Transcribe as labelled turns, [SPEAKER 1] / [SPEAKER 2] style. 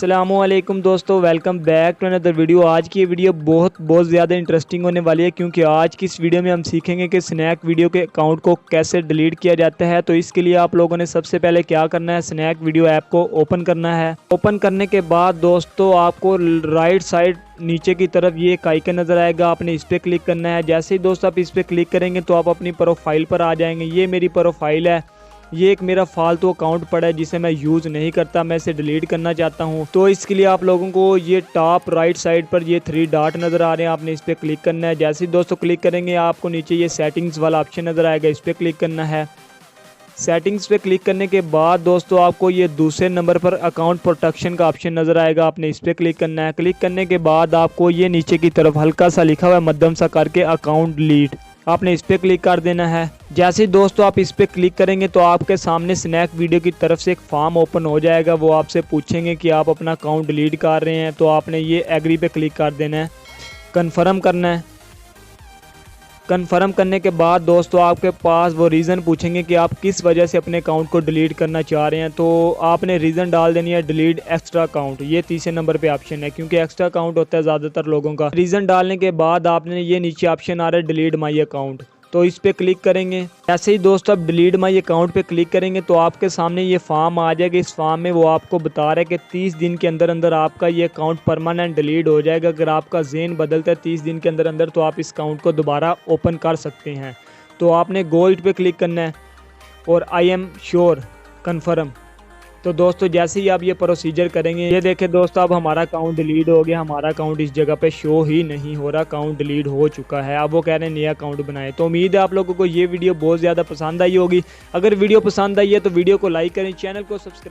[SPEAKER 1] अस्सलामुअलैकुम दोस्तों, welcome back to another video. आज की ये वीडियो बहुत ज़्यादा इंटरेस्टिंग होने वाली है, क्योंकि आज की इस वीडियो में हम सीखेंगे कि स्नैक वीडियो के अकाउंट को कैसे डिलीट किया जाता है। तो इसके लिए आप लोगों ने सबसे पहले क्या करना है, स्नैक वीडियो ऐप को ओपन करना है। ओपन करने के बाद दोस्तों आपको राइट साइड नीचे की तरफ ये एक आइकन नज़र आएगा, आपने इस पर क्लिक करना है। जैसे ही दोस्तों आप इस पर क्लिक करेंगे तो आप अपनी प्रोफाइल पर आ जाएंगे। ये मेरी प्रोफाइल है, ये एक मेरा फालतू अकाउंट पड़ा है जिसे मैं यूज़ नहीं करता, मैं इसे डिलीट करना चाहता हूँ। तो इसके लिए आप लोगों को ये टॉप राइट साइड पर ये 3 डॉट नज़र आ रहे हैं, आपने इस पर क्लिक करना है। जैसे ही दोस्तों क्लिक करेंगे आपको नीचे ये सेटिंग्स वाला ऑप्शन नज़र आएगा, इस पर क्लिक करना है। सेटिंग्स पे क्लिक करने के बाद दोस्तों आपको ये दूसरे नंबर पर अकाउंट प्रोटेक्शन का ऑप्शन नज़र आएगा, आपने इस पर क्लिक करना है। क्लिक करने के बाद आपको ये नीचे की तरफ हल्का सा लिखा हुआ है मध्यम सा करके अकाउंट डिलीट, आपने इस पर क्लिक कर देना है। जैसे ही दोस्तों आप इस पर क्लिक करेंगे तो आपके सामने स्नैक वीडियो की तरफ से एक फॉर्म ओपन हो जाएगा। वो आपसे पूछेंगे कि आप अपना अकाउंट डिलीट कर रहे हैं, तो आपने ये एग्री पे क्लिक कर देना है, कन्फर्म करना है। कन्फर्म करने के बाद दोस्तों आपके पास वो रीज़न पूछेंगे कि आप किस वजह से अपने अकाउंट को डिलीट करना चाह रहे हैं। तो आपने रीज़न डाल देनी है डिलीट एक्स्ट्रा अकाउंट, ये तीसरे नंबर पे ऑप्शन है, क्योंकि एक्स्ट्रा अकाउंट होता है ज़्यादातर लोगों का। रीज़न डालने के बाद आपने ये नीचे ऑप्शन आ रहा है डिलीट माई अकाउंट, तो इस पर क्लिक करेंगे। ऐसे ही दोस्तों आप डिलीट माई अकाउंट पे क्लिक करेंगे तो आपके सामने ये फॉर्म आ जाएगा। इस फॉर्म में वो आपको बता रहा है कि 30 दिन के अंदर अंदर आपका ये अकाउंट परमानेंट डिलीट हो जाएगा। अगर आपका ज़हन बदलता है 30 दिन के अंदर अंदर तो आप इस अकाउंट को दोबारा ओपन कर सकते हैं। तो आपने गो इट पे क्लिक करना है और आई एम श्योर कन्फर्म। तो दोस्तों जैसे ही आप ये प्रोसीजर करेंगे, ये देखें दोस्तों अब हमारा अकाउंट डिलीट हो गया, हमारा अकाउंट इस जगह पे शो ही नहीं हो रहा, अकाउंट डिलीट हो चुका है। अब वो कह रहे हैं नया अकाउंट बनाएं। तो उम्मीद है आप लोगों को ये वीडियो बहुत ज़्यादा पसंद आई होगी। अगर वीडियो पसंद आई है तो वीडियो को लाइक करें, चैनल को सब्सक्राइब